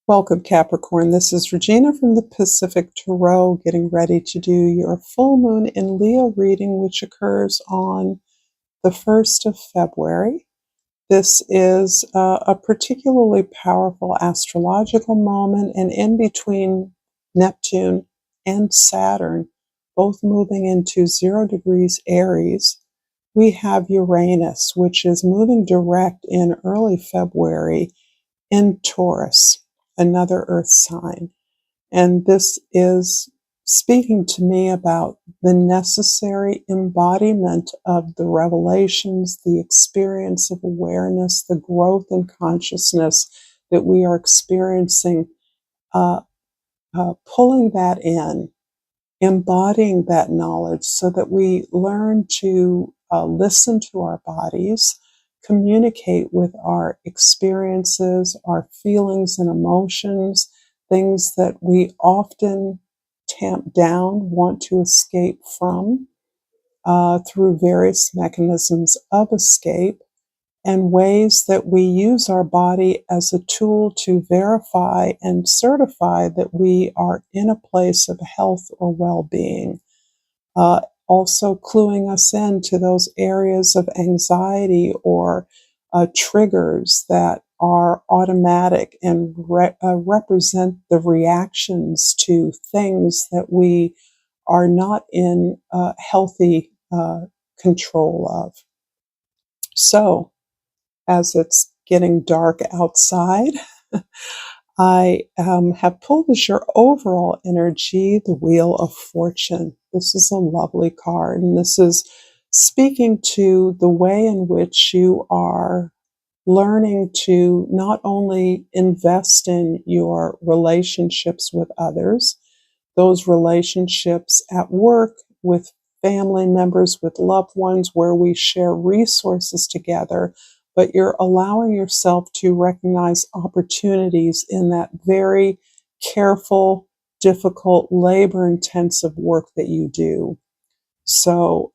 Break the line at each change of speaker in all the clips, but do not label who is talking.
Welcome, Capricorn. This is Regina from the Pacific Tarot, getting ready to do your full moon in Leo reading, which occurs on the 1st of February. This is a particularly powerful astrological moment, and in between Neptune and Saturn, both moving into 0 degrees Aries, we have Uranus, which is moving direct in early February in Taurus, another earth sign. And this is speaking to me about the necessary embodiment of the revelations, the experience of awareness, the growth in consciousness that we are experiencing, pulling that in, embodying that knowledge so that we learn to listen to our bodies, communicate with our experiences, our feelings and emotions, things that we often tamp down, want to escape from through various mechanisms of escape, and ways that we use our body as a tool to verify and certify that we are in a place of health or well-being. Also cluing us in to those areas of anxiety or triggers that are automatic and represent the reactions to things that we are not in healthy control of. So, as it's getting dark outside, I have pulled as your overall energy the Wheel of Fortune. This is a lovely card, and this is speaking to the way in which you are learning to not only invest in your relationships with others, those relationships at work, with family members, with loved ones, where we share resources together, but you're allowing yourself to recognize opportunities in that very careful, difficult, labor-intensive work that you do. So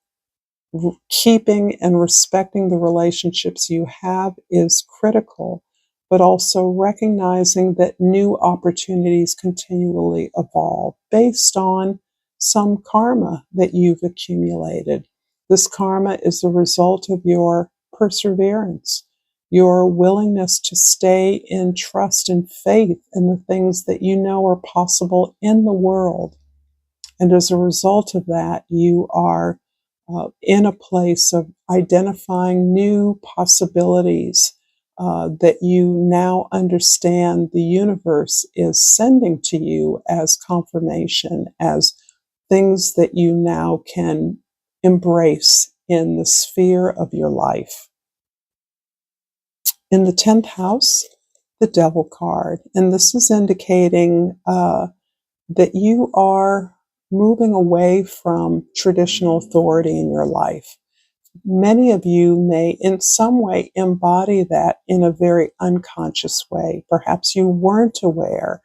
keeping and respecting the relationships you have is critical, but also recognizing that new opportunities continually evolve based on some karma that you've accumulated. This karma is the result of your perseverance, your willingness to stay in trust and faith in the things that you know are possible in the world. And as a result of that, you are in a place of identifying new possibilities that you now understand the universe is sending to you as confirmation, as things that you now can embrace in the sphere of your life. In the 10th house, the Devil card, and this is indicating that you are moving away from traditional authority in your life. Many of you may in some way embody that in a very unconscious way. Perhaps you weren't aware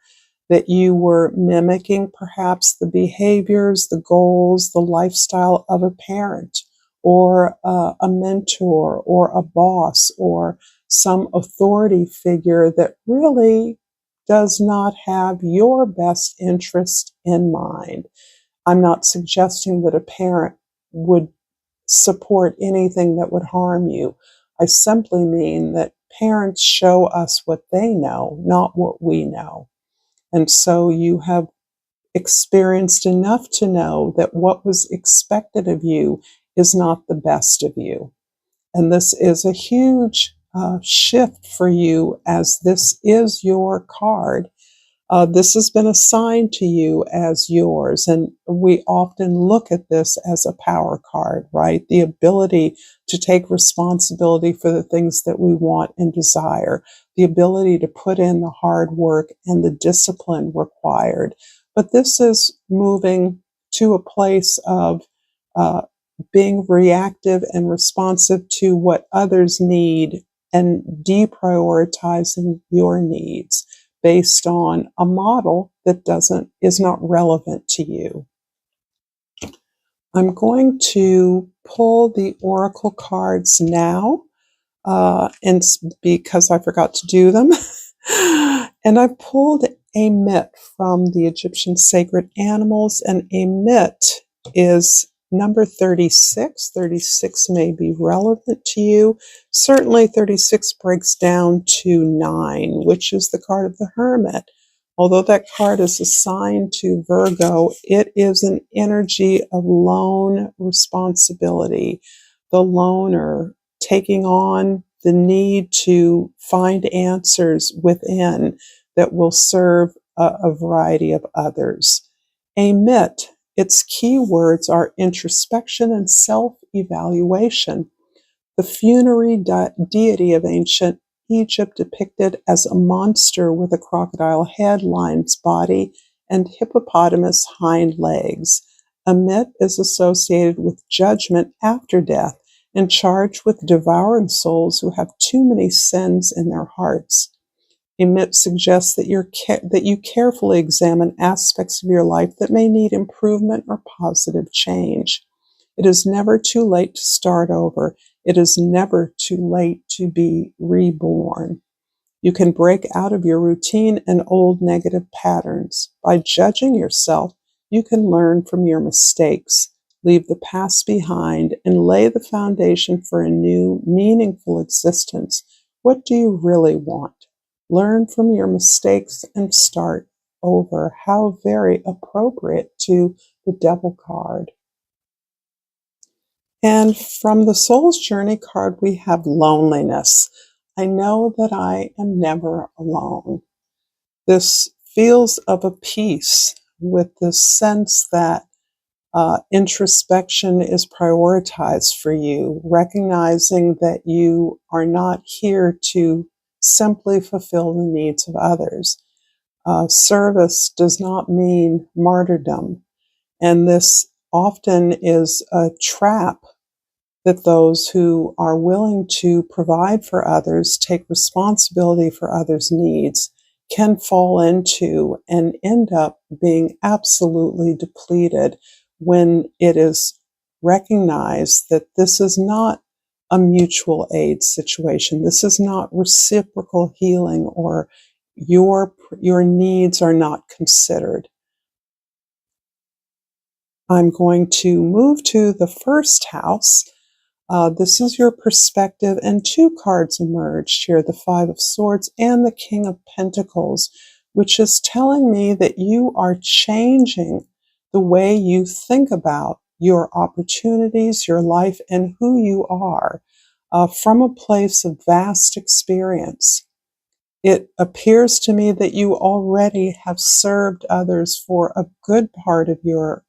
that you were mimicking perhaps the behaviors, the goals, the lifestyle of a parent or a mentor or a boss or some authority figure that really does not have your best interest in mind. I'm not suggesting that a parent would support anything that would harm you. I simply mean that parents show us what they know, not what we know. And so you have experienced enough to know that what was expected of you is not the best of you. And this is a huge shift for you, as this is your card. This has been assigned to you as yours, and we often look at this as a power card, right? The ability to take responsibility for the things that we want and desire, the ability to put in the hard work and the discipline required. But this is moving to a place of being reactive and responsive to what others need and deprioritizing your needs based on a model that is not relevant to you. I'm going to pull the oracle cards now, and because I forgot to do them, And I pulled a mit from the Egyptian sacred animals, and a mit is number 36. 36 may be relevant to you. Certainly 36 breaks down to 9, which is the card of the hermit. Although that card is assigned to Virgo, it is an energy of lone responsibility. The loner taking on the need to find answers within that will serve a variety of others. A mit, its key words are introspection and self-evaluation. The funerary deity of ancient Egypt depicted as a monster with a crocodile head, lion's body, and hippopotamus hind legs. A mit is associated with judgment after death and charged with devouring souls who have too many sins in their hearts. A mit suggests that you carefully examine aspects of your life that may need improvement or positive change. It is never too late to start over. It is never too late to be reborn. You can break out of your routine and old negative patterns. By judging yourself, you can learn from your mistakes, leave the past behind, and lay the foundation for a new, meaningful existence. What do you really want? Learn from your mistakes and start over. How very appropriate to the Devil card. And from the Soul's Journey card, we have loneliness. I know that I am never alone. This feels of a peace with this sense that introspection is prioritized for you, recognizing that you are not here to simply fulfill the needs of others. Service does not mean martyrdom, and this often is a trap that those who are willing to provide for others, take responsibility for others' needs, can fall into and end up being absolutely depleted when it is recognized that this is not a mutual aid situation. This is not reciprocal healing, or your needs are not considered. I'm going to move to the first house. This is your perspective, and two cards emerged here, the Five of Swords and the King of Pentacles, which is telling me that you are changing the way you think about your opportunities, your life, and who you are from a place of vast experience. It appears to me that you already have served others for a good part of your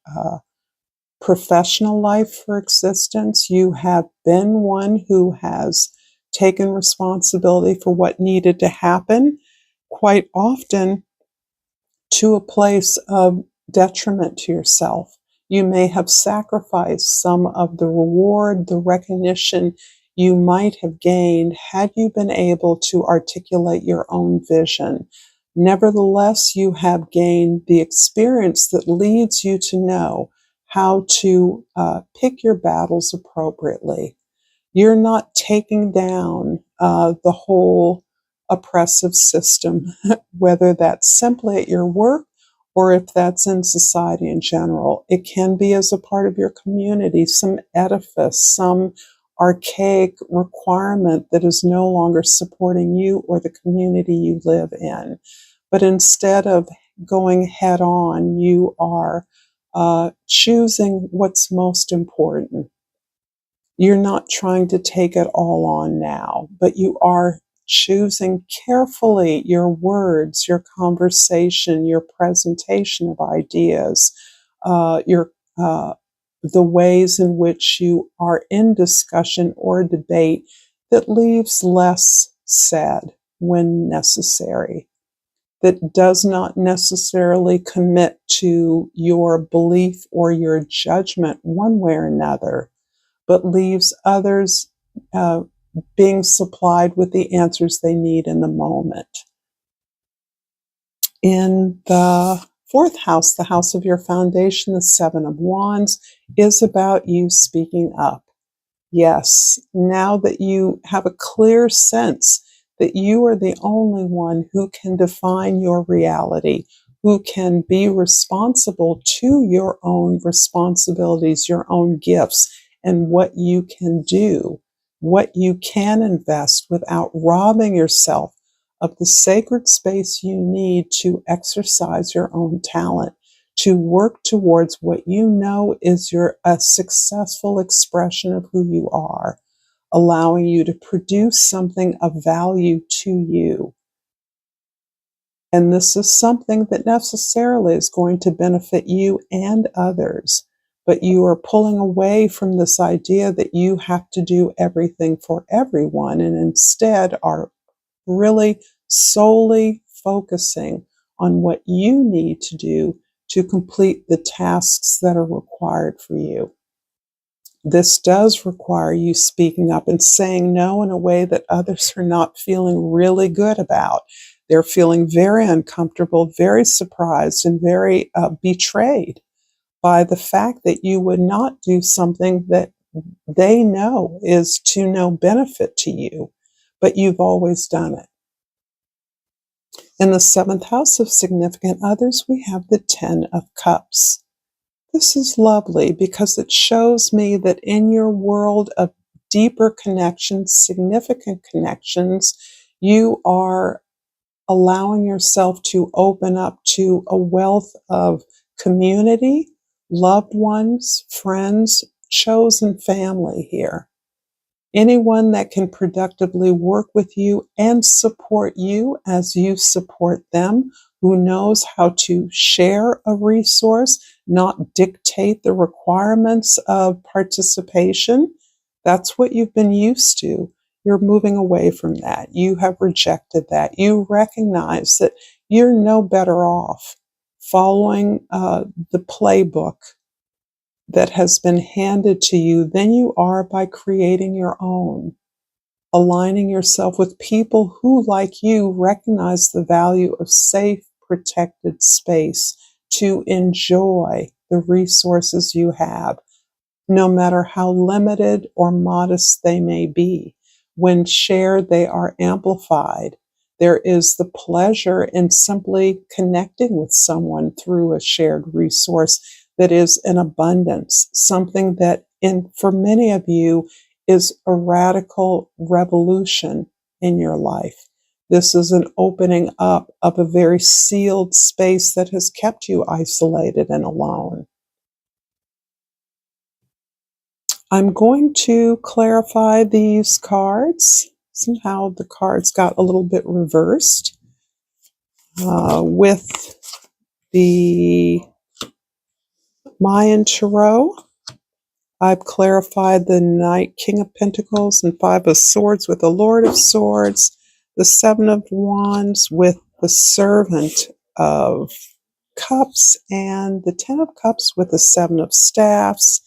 professional life for existence. You have been one who has taken responsibility for what needed to happen, quite often to a place of detriment to yourself. You may have sacrificed some of the reward, the recognition you might have gained had you been able to articulate your own vision. Nevertheless, you have gained the experience that leads you to know how to pick your battles appropriately. You're not taking down the whole oppressive system, whether that's simply at your work or if that's in society in general. It can be as a part of your community, some edifice, some archaic requirement that is no longer supporting you or the community you live in. But instead of going head on, you are choosing what's most important. You're not trying to take it all on now, but you are choosing carefully your words, your conversation, your presentation of ideas, your the ways in which you are in discussion or debate that leaves less said when necessary, that does not necessarily commit to your belief or your judgment one way or another, but leaves others being supplied with the answers they need in the moment. In the fourth house, the house of your foundation, the Seven of Wands, is about you speaking up. Yes, now that you have a clear sense that you are the only one who can define your reality, who can be responsible to your own responsibilities, your own gifts, and what you can do, what you can invest without robbing yourself of the sacred space you need to exercise your own talent, to work towards what you know is a successful expression of who you are, allowing you to produce something of value to you. And this is something that necessarily is going to benefit you and others. But you are pulling away from this idea that you have to do everything for everyone, and instead are really solely focusing on what you need to do to complete the tasks that are required for you. This does require you speaking up and saying no in a way that others are not feeling really good about. They're feeling very uncomfortable, very surprised, and very betrayed by the fact that you would not do something that they know is to no benefit to you, but you've always done it. In the seventh house of significant others, we have the 10 of Cups. This is lovely because it shows me that in your world of deeper connections, significant connections, you are allowing yourself to open up to a wealth of community, loved ones, friends, chosen family here. Anyone that can productively work with you and support you as you support them, who knows how to share a resource, not dictate the requirements of participation. That's what you've been used to. You're moving away from that. You have rejected that. You recognize that you're no better off following the playbook that has been handed to you than you are by creating your own, aligning yourself with people who, like you, recognize the value of safe, protected space to enjoy the resources you have, no matter how limited or modest they may be. When shared, they are amplified. There is the pleasure in simply connecting with someone through a shared resource that is in abundance, something that for many of you is a radical revolution in your life. This is an opening up of a very sealed space that has kept you isolated and alone. I'm going to clarify these cards. Somehow the cards got a little bit reversed with the Mayan Tarot. I've clarified the Knight, King of Pentacles, and Five of Swords with the Lord of Swords, the Seven of Wands with the Servant of Cups, and the Ten of Cups with the Seven of Staffs.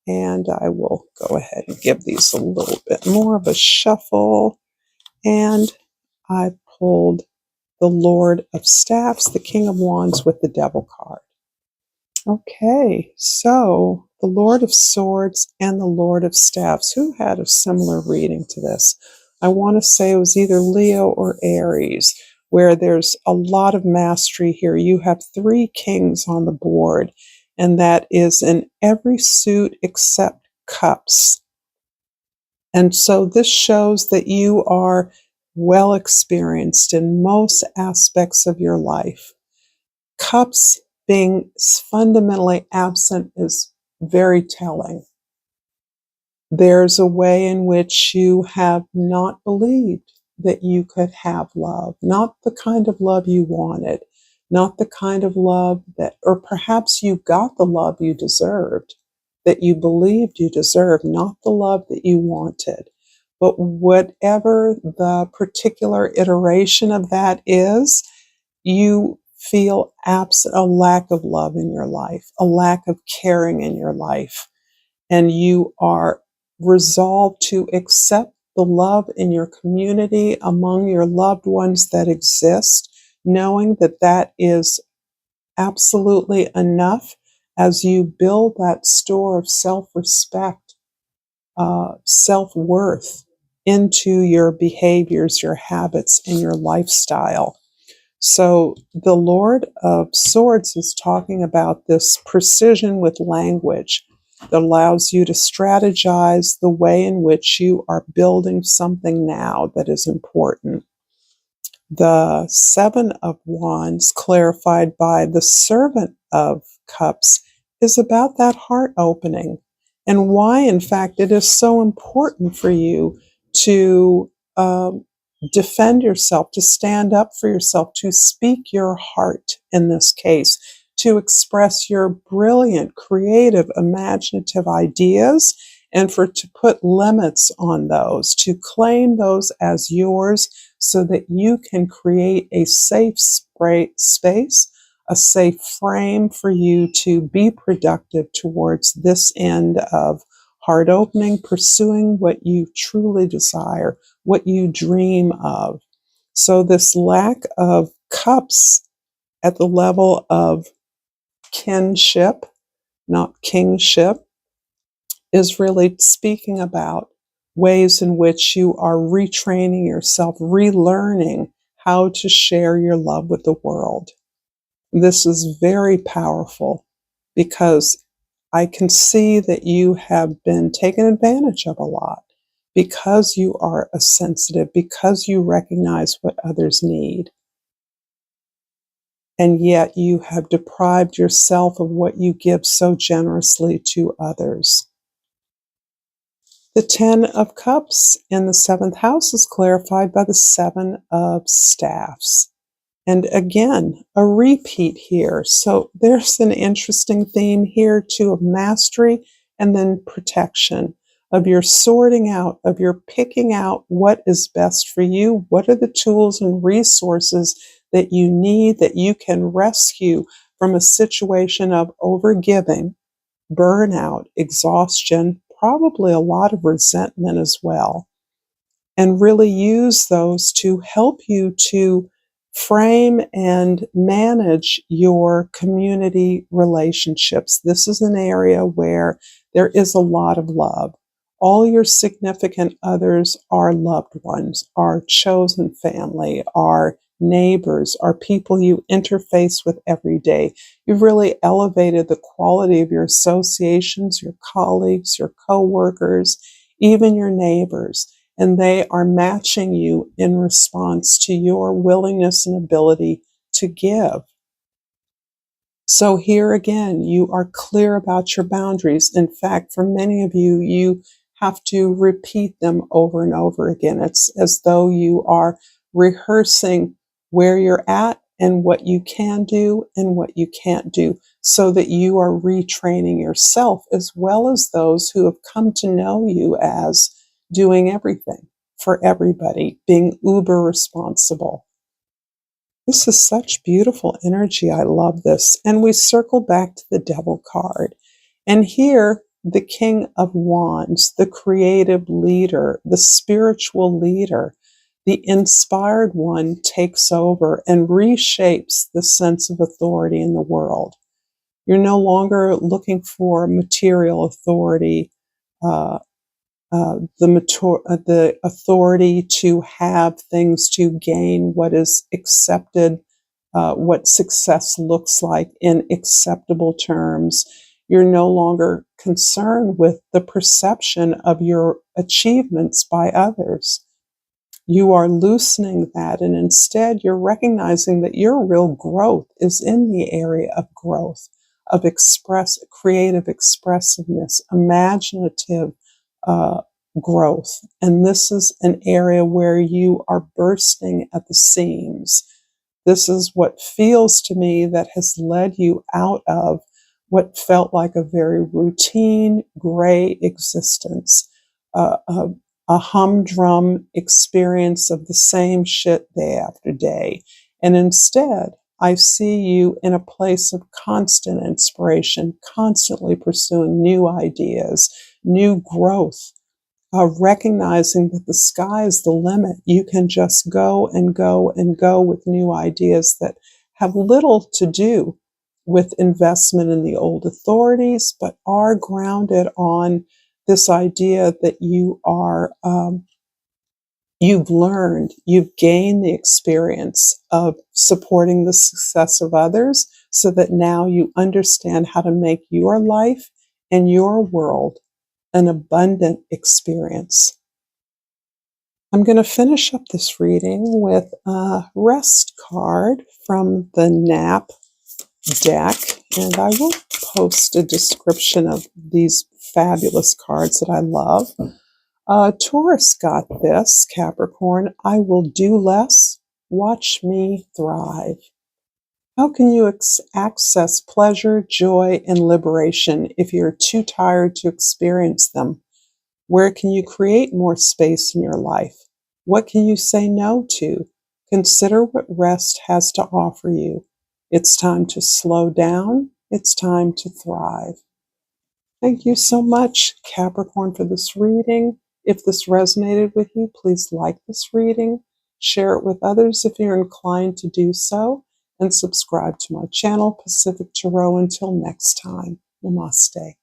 And I will go ahead and give these a little bit more of a shuffle. And I pulled the Lord of Staffs, the King of Wands with the Devil card. Okay, so the Lord of Swords and the Lord of Staffs. Who had a similar reading to this? I want to say it was either Leo or Aries, where there's a lot of mastery here. You have 3 kings on the board, and that is in every suit except cups. And so this shows that you are well experienced in most aspects of your life. Cups being fundamentally absent is very telling. There's a way in which you have not believed that you could have love, not the kind of love you wanted, not the kind of love that, or perhaps you got the love you deserved, that you believed you deserved, not the love that you wanted. But whatever the particular iteration of that is, you feel a lack of love in your life, a lack of caring in your life, and you are resolved to accept the love in your community among your loved ones that exist, knowing that that is absolutely enough as you build that store of self-respect, self-worth, into your behaviors, your habits, and your lifestyle. So the Lord of Swords is talking about this precision with language that allows you to strategize the way in which you are building something now that is important. The Seven of Wands, clarified by the Servant of Cups, is about that heart opening and why, in fact, it is so important for you to defend yourself, to stand up for yourself, to speak your heart in this case, to express your brilliant, creative, imaginative ideas, and to put limits on those, to claim those as yours so that you can create a safe space, a safe frame for you to be productive towards this end of heart opening, pursuing what you truly desire, what you dream of. So this lack of cups at the level of kinship, not kingship, is really speaking about ways in which you are retraining yourself, relearning how to share your love with the world. This is very powerful because I can see that you have been taken advantage of a lot because you are a sensitive, because you recognize what others need. And yet you have deprived yourself of what you give so generously to others. The Ten of Cups in the seventh house is clarified by the Seven of Staffs. And again, a repeat here. So there's an interesting theme here too of mastery and then protection, of your sorting out, of your picking out what is best for you. What are the tools and resources that you need that you can rescue from a situation of overgiving, burnout, exhaustion, probably a lot of resentment as well, and really use those to help you to frame and manage your community relationships. This is an area where there is a lot of love. All your significant others are loved ones, are chosen family, are neighbors, are people you interface with every day. You've really elevated the quality of your associations, your colleagues, your coworkers, even your neighbors, and they are matching you in response to your willingness and ability to give. So here again, you are clear about your boundaries. In fact, for many of you, you have to repeat them over and over again. It's as though you are rehearsing where you're at and what you can do and what you can't do, so that you are retraining yourself as well as those who have come to know you as doing everything for everybody, being uber responsible. This is such beautiful energy. I love this. And we circle back to the Devil card. And here, the King of Wands, the creative leader, the spiritual leader, the inspired one takes over and reshapes the sense of authority in the world. You're no longer looking for material authority, uh, the authority to have things to gain what is accepted, what success looks like in acceptable terms. You're no longer concerned with the perception of your achievements by others. You are loosening that, and instead you're recognizing that your real growth is in the area of growth, of creative expressiveness, imaginative uh, growth. And this is an area where you are bursting at the seams. This is what feels to me that has led you out of what felt like a very routine, gray existence, a humdrum experience of the same shit day after day. And instead, I see you in a place of constant inspiration, constantly pursuing new ideas, new growth, recognizing that the sky is the limit. You can just go and go and go with new ideas that have little to do with investment in the old authorities, but are grounded on this idea that you are You've learned, you've gained the experience of supporting the success of others so that now you understand how to make your life and your world an abundant experience. I'm going to finish up this reading with a rest card from the NAP deck, and I will post a description of these fabulous cards that I love. Taurus got this, Capricorn. I will do less. Watch me thrive. How can you access pleasure, joy, and liberation if you're too tired to experience them? Where can you create more space in your life? What can you say no to? Consider what rest has to offer you. It's time to slow down. It's time to thrive. Thank you so much, Capricorn, for this reading. If this resonated with you, please like this reading, share it with others if you're inclined to do so, and subscribe to my channel, Pacific Tarot. Until next time, namaste.